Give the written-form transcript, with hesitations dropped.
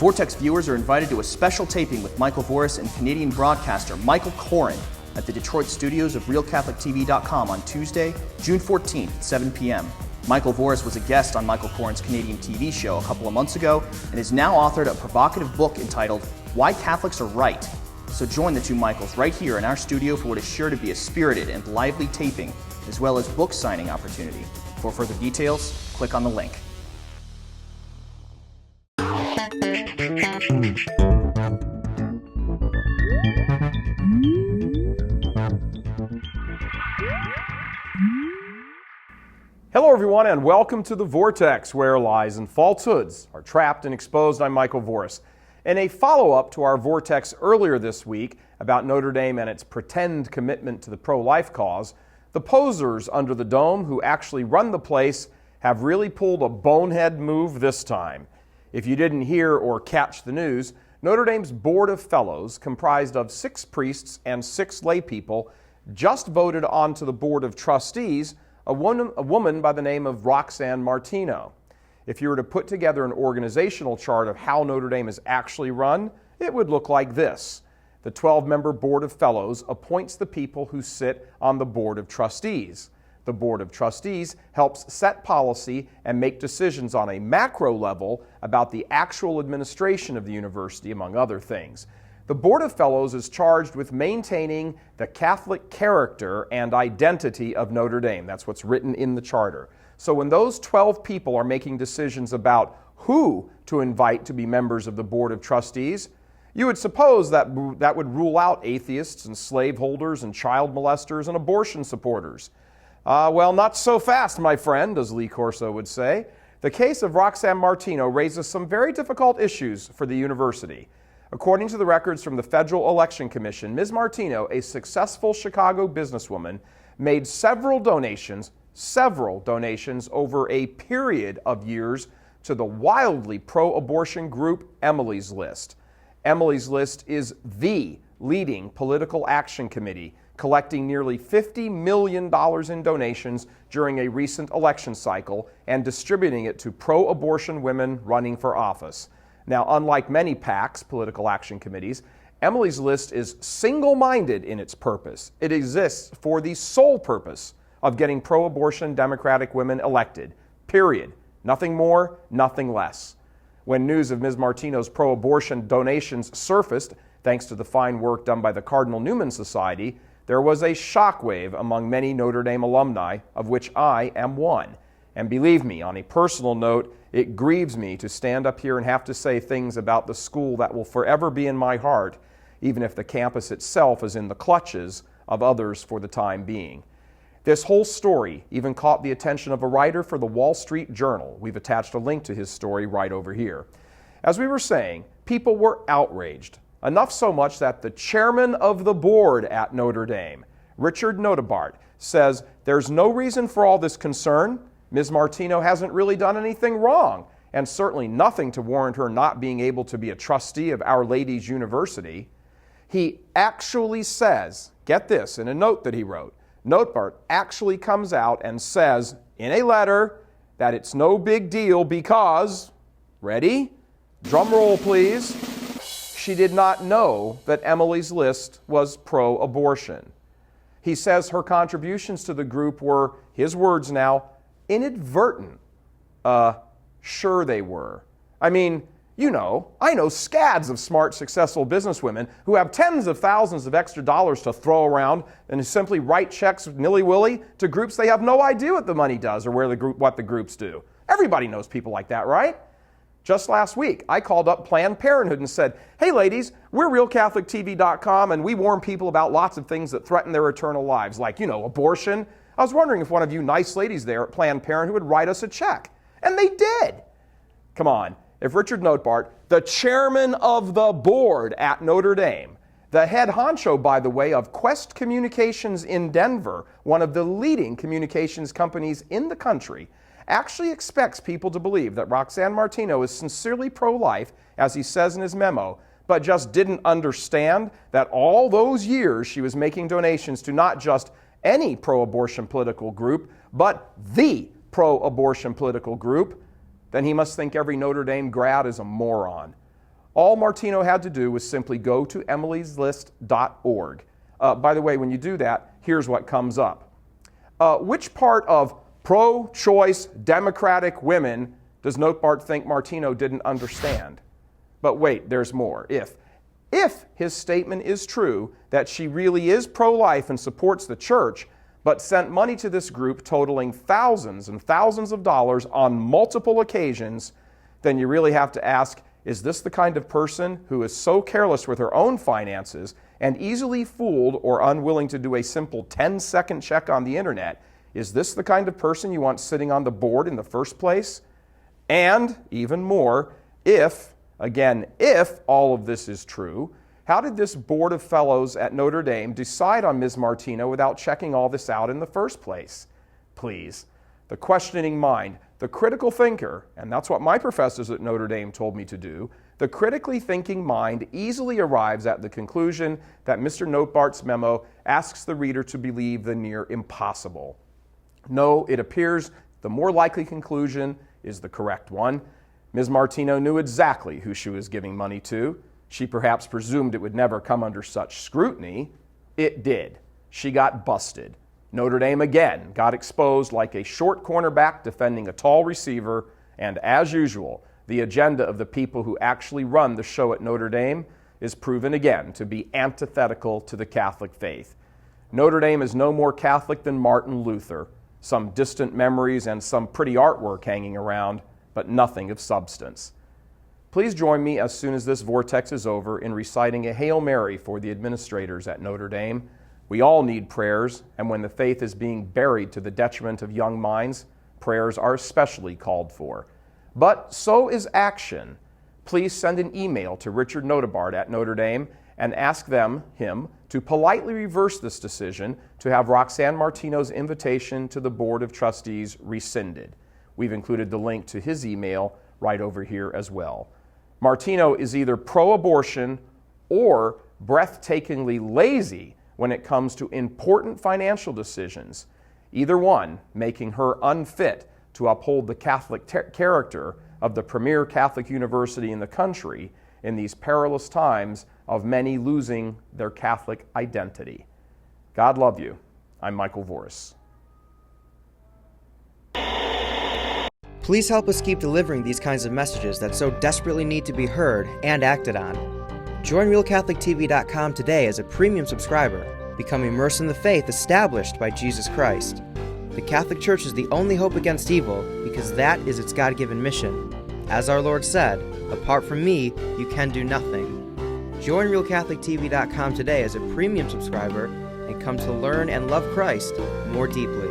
Vortex viewers are invited to a special taping with Michael Voris and Canadian broadcaster Michael Koren at the Detroit studios of RealCatholicTV.com on Tuesday, June 14th at 7 p.m. Michael Voris was a guest on Michael Koren's Canadian TV show a couple of months ago and has now authored a provocative book entitled Why Catholics Are Right. So join the two Michaels right here in our studio for what is sure to be a spirited and lively taping, as well as book signing opportunity. For further details, click on the link. Hello everyone and welcome to The Vortex, where lies and falsehoods are trapped and exposed. I'm Michael Voris. In a follow-up to our Vortex earlier this week about Notre Dame and its pretend commitment to the pro-life cause, the posers under the dome who actually run the place have really pulled a bonehead move this time. If you didn't hear or catch the news, Notre Dame's Board of Fellows, comprised of 6 priests and 6 lay people, just voted onto the Board of Trustees a woman by the name of Roxanne Martino. If you were to put together an organizational chart of how Notre Dame is actually run, it would look like this. The 12-member Board of Fellows appoints the people who sit on the Board of Trustees. The Board of Trustees helps set policy and make decisions on a macro level about the actual administration of the university, among other things. The Board of Fellows is charged with maintaining the Catholic character and identity of Notre Dame. That's what's written in the charter. So when those 12 people are making decisions about who to invite to be members of the Board of Trustees, you would suppose that that would rule out atheists and slaveholders and child molesters and abortion supporters. Well, not so fast, my friend, as Lee Corso would say. The case of Roxanne Martino raises some very difficult issues for the university. According to the records from the Federal Election Commission, Ms. Martino, a successful Chicago businesswoman, made several donations over a period of years to the wildly pro-abortion group Emily's List. Emily's List is the leading political action committee, collecting nearly $50 million in donations during a recent election cycle and distributing it to pro-abortion women running for office. Now, unlike many PACs, political action committees, Emily's List is single-minded in its purpose. It exists for the sole purpose of getting pro-abortion Democratic women elected, period. Nothing more, nothing less. When news of Ms. Martino's pro-abortion donations surfaced, thanks to the fine work done by the Cardinal Newman Society, there was a shockwave among many Notre Dame alumni, of which I am one. And believe me, on a personal note, it grieves me to stand up here and have to say things about the school that will forever be in my heart, even if the campus itself is in the clutches of others for the time being. This whole story even caught the attention of a writer for the Wall Street Journal. We've attached a link to his story right over here. As we were saying, people were outraged, enough so much that the chairman of the board at Notre Dame, Richard Notabart, says there's no reason for all this concern. Ms. Martino hasn't really done anything wrong, and certainly nothing to warrant her not being able to be a trustee of Our Lady's University. He actually says, get this, in a note that he wrote, Notabart actually comes out and says in a letter that it's no big deal because, ready? Drum roll please. She did not know that Emily's List was pro-abortion. He says her contributions to the group were, his words now, inadvertent. Sure they were. I mean, I know scads of smart, successful businesswomen who have tens of thousands of extra dollars to throw around and who simply write checks nilly-willy to groups they have no idea what the money does or what the groups do. Everybody knows people like that, right? Just last week, I called up Planned Parenthood and said, hey ladies, we're RealCatholicTV.com and we warn people about lots of things that threaten their eternal lives, like, abortion. I was wondering if one of you nice ladies there at Planned Parenthood would write us a check. And they did. Come on. If Richard Notabart, the chairman of the board at Notre Dame, the head honcho, by the way, of Quest Communications in Denver, one of the leading communications companies in the country, actually expects people to believe that Roxanne Martino is sincerely pro-life, as he says in his memo, but just didn't understand that all those years she was making donations to not just any pro-abortion political group, but the pro-abortion political group, then he must think every Notre Dame grad is a moron. All Martino had to do was simply go to emilyslist.org. By the way, when you do that, here's what comes up. Which part of pro-choice Democratic women does Notebart think Martino didn't understand? But wait, there's more. If his statement is true, that she really is pro-life and supports the church, but sent money to this group totaling thousands and thousands of dollars on multiple occasions, then you really have to ask, is this the kind of person who is so careless with her own finances and easily fooled or unwilling to do a simple 10-second check on the internet? Is this the kind of person you want sitting on the board in the first place? And even more, if all of this is true, how did this board of fellows at Notre Dame decide on Ms. Martino without checking all this out in the first place? Please, the questioning mind, the critical thinker, and that's what my professors at Notre Dame told me to do, the critically thinking mind easily arrives at the conclusion that Mr. Notebart's memo asks the reader to believe the near impossible. No, it appears the more likely conclusion is the correct one. Ms. Martino knew exactly who she was giving money to. She perhaps presumed it would never come under such scrutiny. It did. She got busted. Notre Dame again got exposed like a short cornerback defending a tall receiver, and as usual, the agenda of the people who actually run the show at Notre Dame is proven again to be antithetical to the Catholic faith. Notre Dame is no more Catholic than Martin Luther. Some distant memories and some pretty artwork hanging around, but nothing of substance. Please join me as soon as this vortex is over in reciting a Hail Mary for the administrators at Notre Dame. We all need prayers, and when the faith is being buried to the detriment of young minds, prayers are especially called for. But so is action. Please send an email to Richard Notebart at Notre Dame and ask him to politely reverse this decision to have Roxanne Martino's invitation to the Board of Trustees rescinded. We've included the link to his email right over here as well. Martino is either pro-abortion or breathtakingly lazy when it comes to important financial decisions, either one making her unfit to uphold the Catholic character of the premier Catholic university in the country in these perilous times of many losing their Catholic identity. God love you. I'm Michael Voris. Please help us keep delivering these kinds of messages that so desperately need to be heard and acted on. Join RealCatholicTV.com today as a premium subscriber. Become immersed in the faith established by Jesus Christ. The Catholic Church is the only hope against evil because that is its God-given mission. As our Lord said, apart from me, you can do nothing. Join RealCatholicTV.com today as a premium subscriber and come to learn and love Christ more deeply.